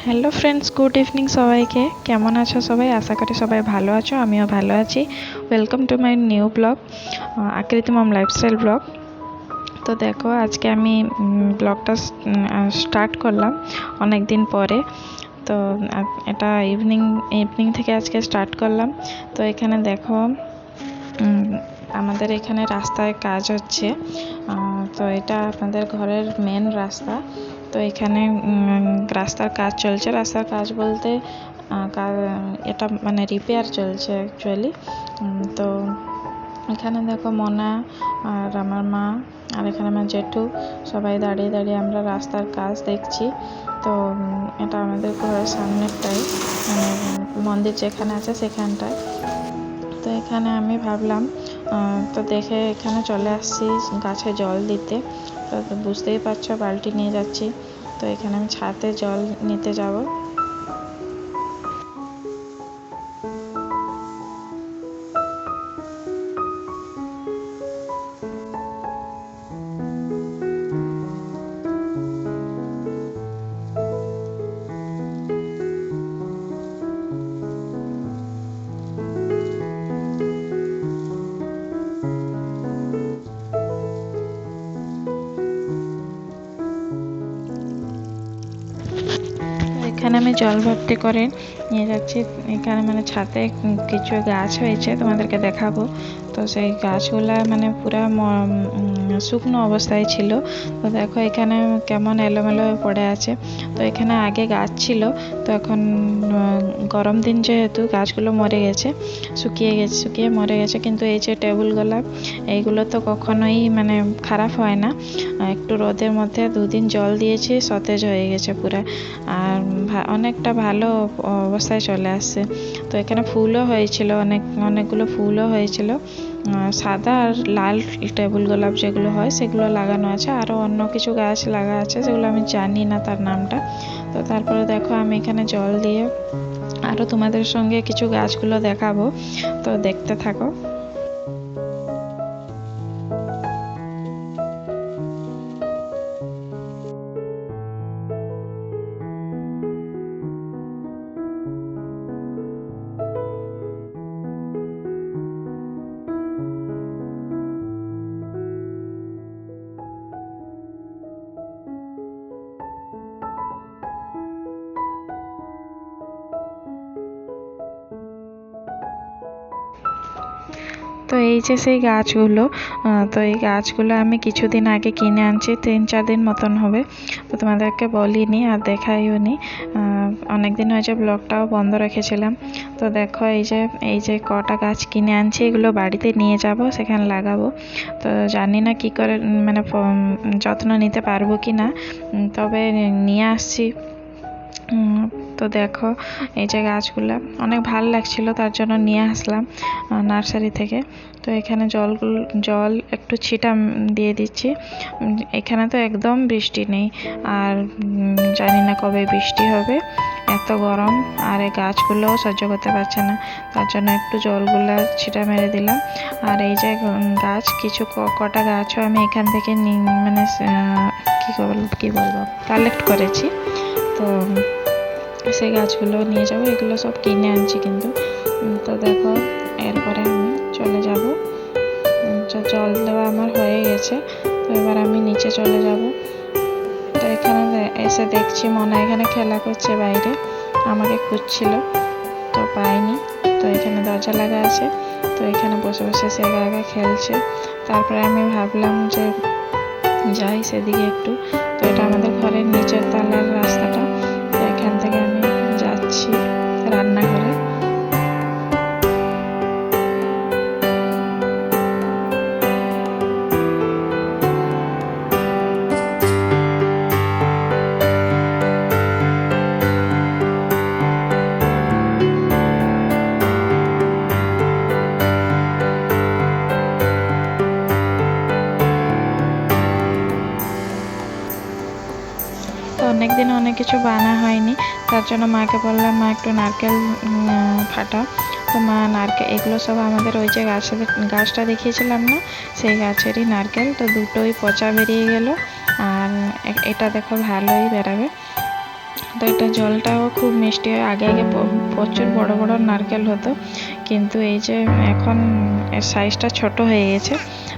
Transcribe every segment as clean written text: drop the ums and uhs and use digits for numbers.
Hello friends, good evening সবাইকে। কেমন আছো সবাই? আশা করি সবাই ভালো আছো, আমিও ভালো আছি। Welcome to my new blog, আকৃতি মম লাইফস্টাইল ব্লগ। তো দেখো, আজকে আমি ব্লগটা স্টার্ট করলাম অনেক দিন পরে। তো এটা ইভিনিং থেকে আজকে স্টার্ট করলাম। তো এখানে দেখো, আমাদের এখানে রাস্তায় কাজ হচ্ছে। তো এটা আপনাদের ঘরের মেন রাস্তা। তো এখানে রাস্তার কাজ চলছে। রাস্তার কাজ বলতে এটা মানে রিপেয়ার চলছে অ্যাকচুয়ালি। তো এখানে দেখো মনা আর আমার মা আর এখানে আমার জেঠু সবাই দাঁড়িয়ে দাঁড়িয়ে আমরা রাস্তার কাজ দেখছি। তো এটা আমাদের ঘরের সামনেরটাই, মানে মন্দির যেখানে আছে সেখানটায়। তো এখানে আমি ভাবলাম, তো দেখে এখানে চলে আসছি গাছে জল দিতে। তো বুঝতেই পারছো, বালতি নিয়ে যাচ্ছি। তো এখানে আমি ছাদে জল নিতে যাব। এখানে আমি জল ভর্তি করে নিয়ে যাচ্ছি। এখানে মানে ছাদে কিছু গাছ হয়েছে, তোমাদেরকে দেখাবো। তো সেই গাছগুলা মানে পুরা শুকনো অবস্থায় ছিল। তো দেখো এখানে কেমন এলোমেলো হয়ে পড়ে আছে। তো এখানে আগে গাছ ছিল, তো এখন গরম দিন যেহেতু গাছগুলো মরে গেছে, শুকিয়ে মরে গেছে। কিন্তু এই যে টেবিল গোলাপ, এইগুলো তো কখনোই মানে খারাপ হয় না। একটু রোদের মধ্যে দুদিন জল দিয়েছি, সতেজ হয়ে গেছে পুরা, আর অনেকটা ভালো অবস্থায় চলে আসছে। তো এখানে ফুলও হয়েছিল, অনেকগুলো ফুলও হয়েছিল। সাদা আর লাল টেবিল গোলাপ যেগুলো হয় সেগুলো লাগানো আছে। আরও অন্য কিছু গাছ লাগা আছে যেগুলো আমি জানি না তার নামটা। তো তারপরে দেখো, আমি এখানে জল দিয়ে আরও তোমাদের সঙ্গে কিছু গাছগুলো দেখাবো, তো দেখতে থাকো। তো এই যে সেই গাছগুলো, তো এই গাছগুলো আমি কিছুদিন আগে কিনে আনছি, 3-4 দিন মতন হবে। তো তোমাদেরকে বলিনি আর দেখাইও নি, অনেক দিন হয়েছে, ব্লগটাও বন্ধ রেখেছিলাম। তো দেখো, এই যে কটা গাছ কিনে আনছি, এগুলো বাড়িতে নিয়ে যাব, সেখানে লাগাবো। তো জানি না কি করে মানে যত্ন নিতে পারবো কি না, তবে নিয়ে আসছি। তো দেখো, এই যে গাছগুলো অনেক ভালো লাগছিল, তার জন্য নিয়ে আসলাম নার্সারি থেকে। তো এখানে জল একটু ছিটা দিয়ে দিচ্ছি। এখানে তো একদম বৃষ্টি নেই, আর জানি না কবে বৃষ্টি হবে, এত গরম, আর এই গাছগুলোও সহ্য করতে পারছে না, তার জন্য একটু জলগুলা ছিটা মেরে দিলাম। আর এই যে গাছ, কিছু কটা গাছও আমি এখান থেকে মানে কি বলবো কালেক্ট করেছি। তো সেই গাছগুলো নিয়ে যাব, এগুলো সব কিনে আনছি কিন্তু। তো দেখো, এরপরে আমি চলে যাব। জল দেওয়া আমার হয়ে গেছে, তো এবার আমি নিচে চলে যাব। তো এখানে এসে দেখছি মনা এখানে খেলা করছে বাইরে, আমাকে খুঁজছিল, তো পাইনি। তো এখানে দরজা লাগা আছে, তো এখানে বসে বসে সে একা খেলছে। তারপরে আমি ভাবলাম যে যাই সেদিকে একটু। তো এটা আমাদের ঘরের নিচের তলার রাস্তাটা। তো এখান থেকে আমি যাচ্ছি রান্নাঘরে। অনেকদিন অনেক কিছু বানা হয়নি, তার জন্য মাকে বললাম, মা একটু নারকেল ফাটাও। তো মা নারকেল, এগুলো সব আমাদের ওই যে গাছটা দেখিয়েছিলাম না, সেই গাছেরই নারকেল। তো দুটোই পচা বেরিয়ে গেল, আর এটা দেখো ভালোই বেরাবে। তো এটা জলটাও খুব মিষ্টি হয়। আগে আগে প্রচুর বড় বড় নারকেল হতো, কিন্তু এই যে এখন এর সাইজটা ছোট হয়ে গেছে।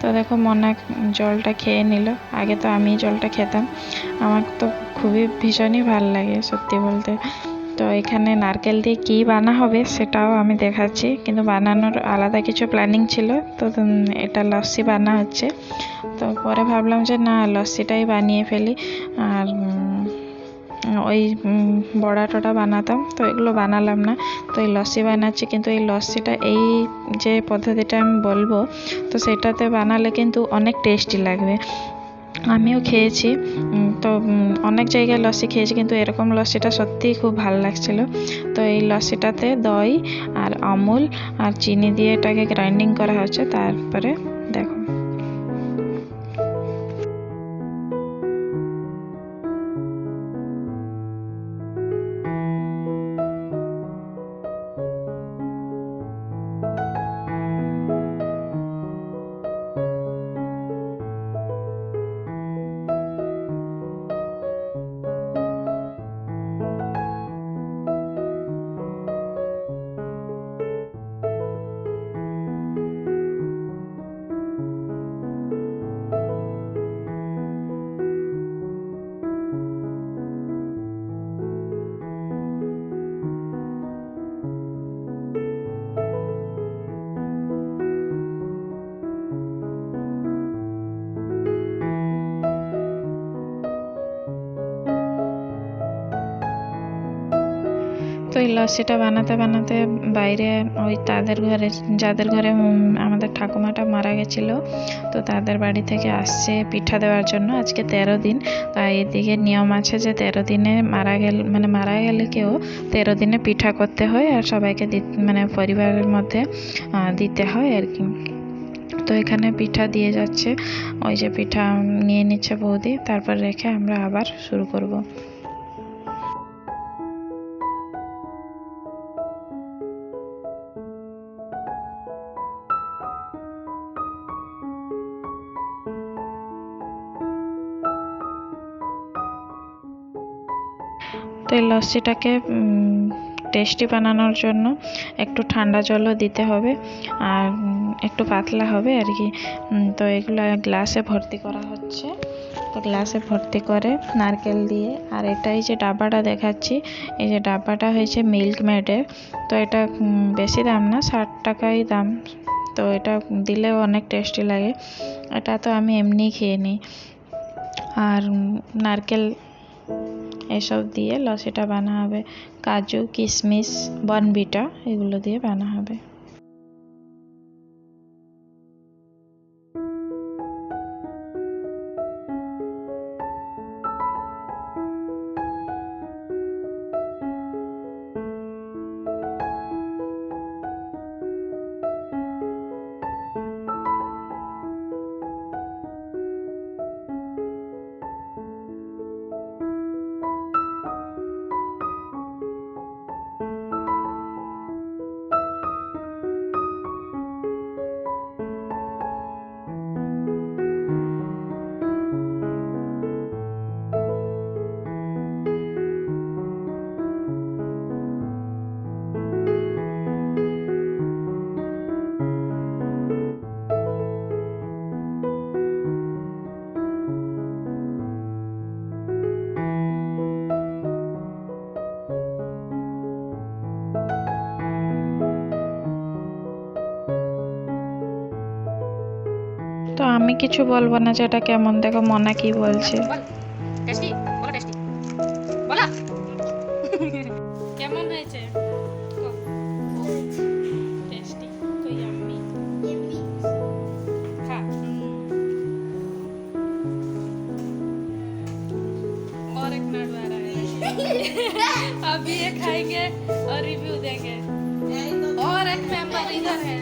তো দেখো মনে জলটা খেয়ে নিল। আগে তো আমি জলটা খেতাম, আমার তো খুবই ভীষণই ভালো লাগে সত্যি বলতে। তো এখানে নারকেল দিয়ে কী বানা হবে সেটাও আমি দেখাচ্ছি, কিন্তু বানানোর আলাদা কিছু প্ল্যানিং ছিল। তো এটা লস্যি বানা হচ্ছে। তো পরে ভাবলাম যে না, লস্যিটাই বানিয়ে ফেলি। আর ওই বড়া টড়া বানাতাম, তো এগুলো বানালাম না। তো এই লস্যি বানাচ্ছি, কিন্তু এই লস্যিটা এই যে পদ্ধতিটা আমি বলবো, তো সেটাতে বানালে কিন্তু অনেক টেস্টি লাগবে। আমিও খেয়েছি, তো অনেক জায়গায় লস্যি খেয়েছি, কিন্তু এরকম লস্যিটা সত্যিই খুব ভালো লাগছিলো। তো এই লস্যিটাতে দই আর আমুল আর চিনি দিয়ে এটাকে গ্রাইন্ডিং করা হচ্ছে। তারপরে দেখো, তো এই লস্যিটা বানাতে বানাতে বাইরে ওই তাদের ঘরে, যাদের ঘরে আমাদের ঠাকুমাটা মারা গেছিলো, তো তাদের বাড়ি থেকে আসছে পিঠা দেওয়ার জন্য। আজকে 13 দিন। তাই এদিকে নিয়ম আছে যে 13 দিনে মারা গেলে কেউ 13 দিনে পিঠা করতে হয়, আর সবাইকে মানে পরিবারের মধ্যে দিতে হয় আর কি। তো এখানে পিঠা দিয়ে যাচ্ছে, ওই যে পিঠা নিয়ে নিচ্ছে বৌদি, তারপর রেখে আমরা আবার শুরু করব। তো এই লস্যিটাকে টেস্টি বানানোর জন্য একটু ঠান্ডা জলও দিতে হবে, আর একটু পাতলা হবে আর কি। তো এগুলো গ্লাসে ভর্তি করা হচ্ছে। তো গ্লাসে ভর্তি করে নারকেল দিয়ে, আর এটাই যে ডাব্বাটা দেখাচ্ছি, এই যে ডাব্বাটা হয়েছে মিল্ক মেডের। তো এটা বেশি দাম না, 60 টাকাই দাম। তো এটা দিলেও অনেক টেস্টি লাগে। এটা তো আমি এমনিই খেয়ে নিই। আর নারকেল এসব দিয়ে লস্যিটা বানা হবে। কাজু, কিশমিশ, বর্নভিটা এগুলো দিয়ে বানা হবে। তো আমি কিছু বলবো না যে এটা কেমন, দেখো মনা কি বলছে। কেমন হয়েছে? টেস্টি তো ইয়াম্মি। খা। और एक नट आ रहा है। अभी ये खाएंगे और रिव्यू देंगे। और एक मेंबर इधर है।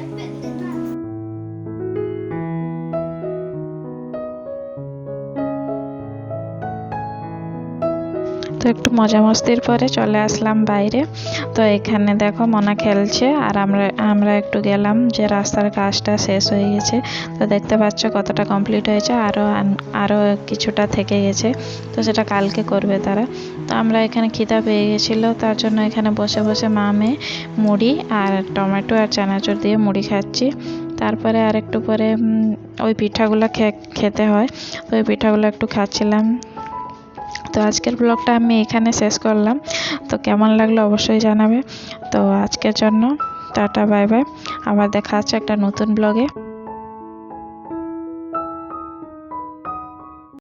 তো একটু মজা মস্তির পরে চলে আসলাম বাইরে। তো এখানে দেখো মনা খেলছে আর আমরা একটু গেলাম যে রাস্তার কাজটা শেষ হয়ে গেছে। তো দেখতে পাচ্ছ কতটা কমপ্লিট হয়েছে, আরও কিছুটা থেকে গেছে, তো সেটা কালকে করবে তারা। তো আমরা এখানে খিদা পেয়ে গেছিলো, তার জন্য এখানে বসে বসে মা মেয়ে মুড়ি আর টমেটো আর চানাচুর দিয়ে মুড়ি খাচ্ছি। তারপরে আর একটু পরে ওই পিঠাগুলো খেতে হয়, তো ওই পিঠাগুলো একটু খাচ্ছিলাম। তো আজকের ব্লগটা আমি এখানে শেষ করলাম। তো কেমন লাগলো অবশ্যই জানাবে। তো আজকের জন্য টাটা, বাই বাই। আবার দেখা হচ্ছে একটা নতুন ব্লগে।